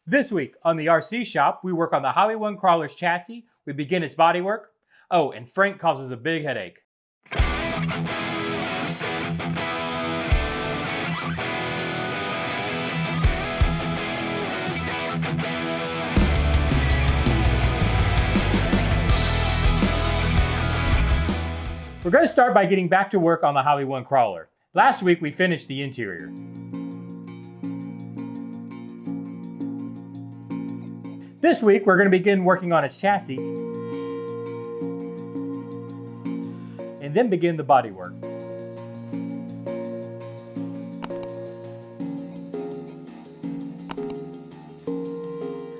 This week on the RC Shop, we work on the Marlin Crawler's chassis, we begin its bodywork. Oh, and Frank causes a big headache. We're going to start by getting back to work on the Marlin Crawler. Last week we finished the interior. This week we're going to begin working on its chassis and then begin the bodywork.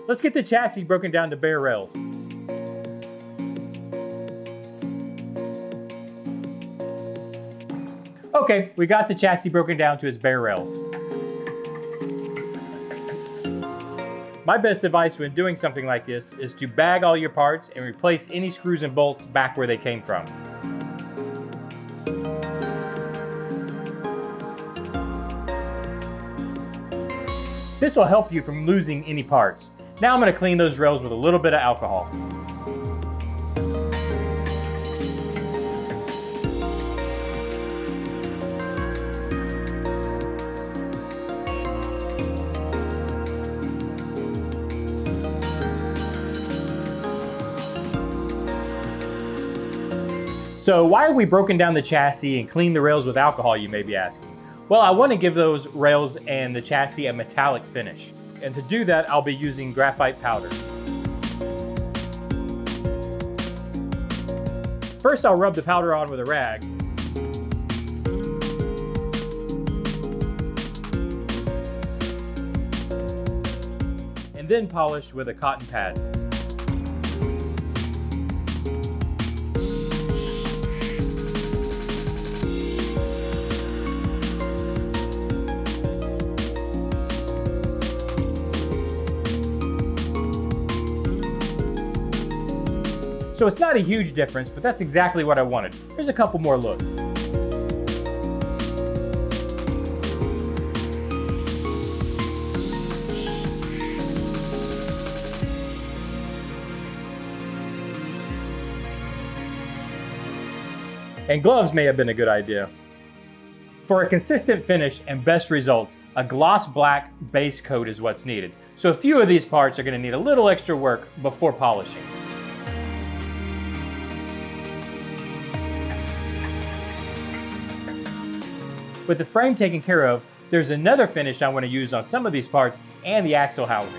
Let's get the chassis broken down to bare rails. Okay, we got the chassis broken down to its bare rails. My best advice when doing something like this is to bag all your parts and replace any screws and bolts back where they came from. This will help you from losing any parts. Now I'm going to clean those rails with a little bit of alcohol. So why have we broken down the chassis and cleaned the rails with alcohol, you may be asking? Well, I want to give those rails and the chassis a metallic finish. And to do that, I'll be using graphite powder. First, I'll rub the powder on with a rag. And then polish with a cotton pad. So it's not a huge difference, but that's exactly what I wanted. Here's a couple more looks. And gloves may have been a good idea. For a consistent finish and best results, a gloss black base coat is what's needed. So a few of these parts are going to need a little extra work before polishing. With the frame taken care of, there's another finish I want to use on some of these parts and the axle housing.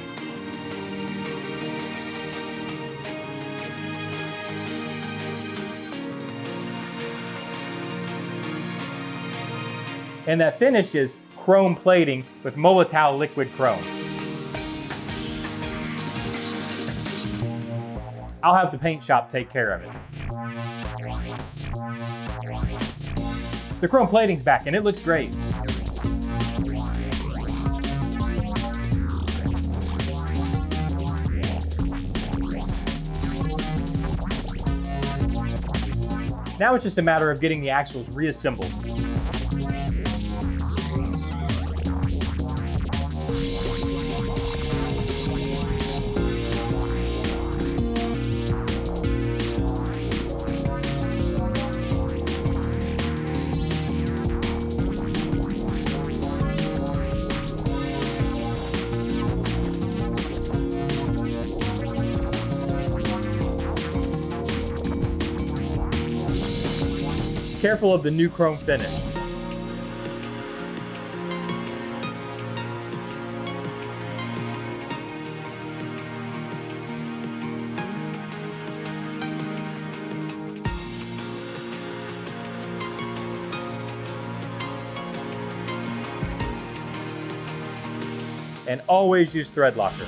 And that finish is chrome plating with Molotow liquid chrome. I'll have the paint shop take care of it. The chrome plating's back and it looks great. Now it's just a matter of getting the axles reassembled. Careful of the new chrome finish. And always use thread locker.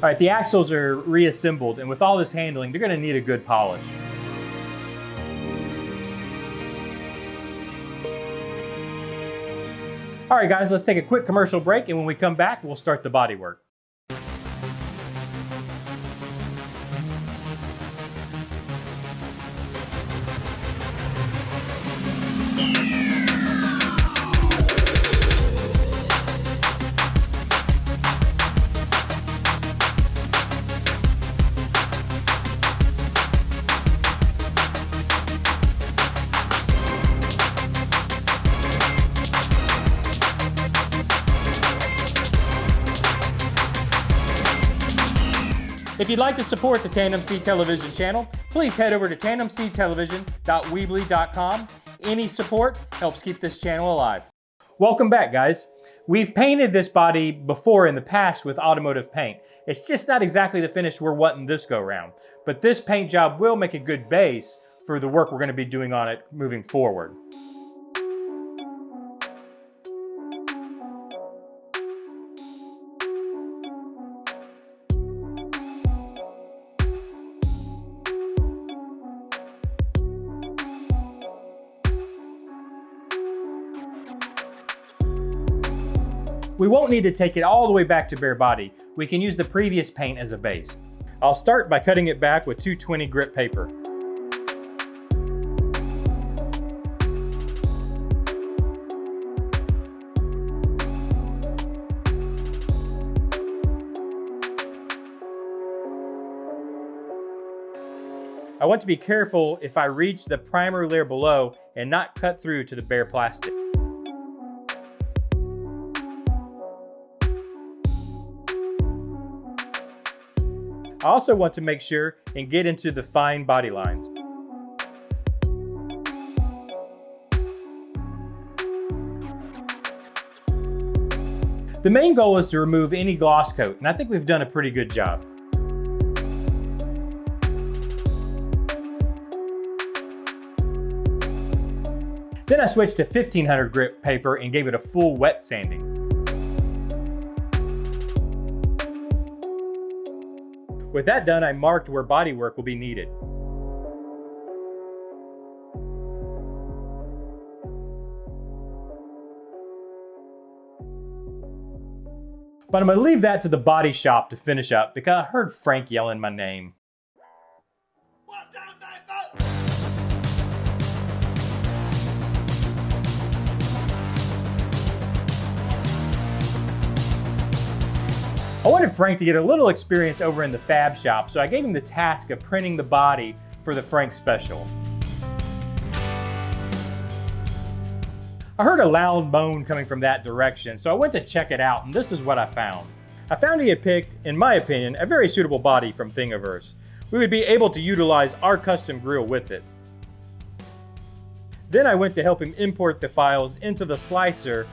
All right, the axles are reassembled, and with all this handling, they're gonna need a good polish. All right, guys, let's take a quick commercial break, and when we come back, we'll start the body work. If you'd like to support the TandemCTelevision channel, please head over to TandemCTelevision.weebly.com. Any support helps keep this channel alive. Welcome back, guys. We've painted this body before in the past with automotive paint. It's just not exactly the finish we're wanting this go round, but this paint job will make a good base for the work we're going to be doing on it moving forward. We won't need to take it all the way back to bare body. We can use the previous paint as a base. I'll start by cutting it back with 220 grit paper. I want to be careful if I reach the primer layer below and not cut through to the bare plastic. I also want to make sure and get into the fine body lines. The main goal is to remove any gloss coat, and I think we've done a pretty good job. Then I switched to 1500 grit paper and gave it a full wet sanding. With that done, I marked where body work will be needed. But I'm gonna leave that to the body shop to finish up because I heard Frank yelling my name. I wanted Frank to get a little experience over in the fab shop, so I gave him the task of printing the body for the Frank special. I heard a loud moan coming from that direction, so I went to check it out, and this is what I found. I found he had picked, in my opinion, a very suitable body from Thingiverse. We would be able to utilize our custom grill with it. Then I went to help him import the files into the slicer.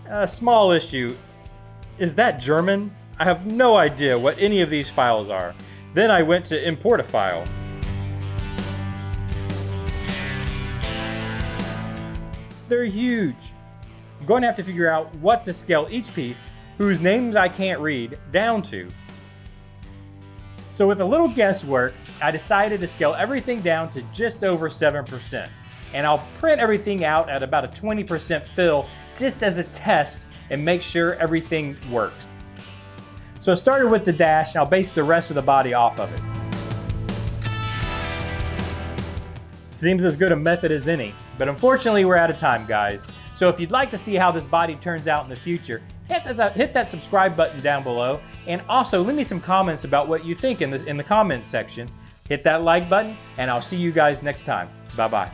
A small issue. Is that German? I have no idea what any of these files are. Then I went to import a file. They're huge. I'm going to have to figure out what to scale each piece, whose names I can't read, down to. So with a little guesswork, I decided to scale everything down to just over 7%. And I'll print everything out at about a 20% fill just as a test and make sure everything works. So I started with the dash, and I'll base the rest of the body off of it. Seems as good a method as any, but unfortunately we're out of time, guys. So if you'd like to see how this body turns out in the future, hit that subscribe button down below, and also leave me some comments about what you think in the comments section. Hit that like button, and I'll see you guys next time. Bye-bye.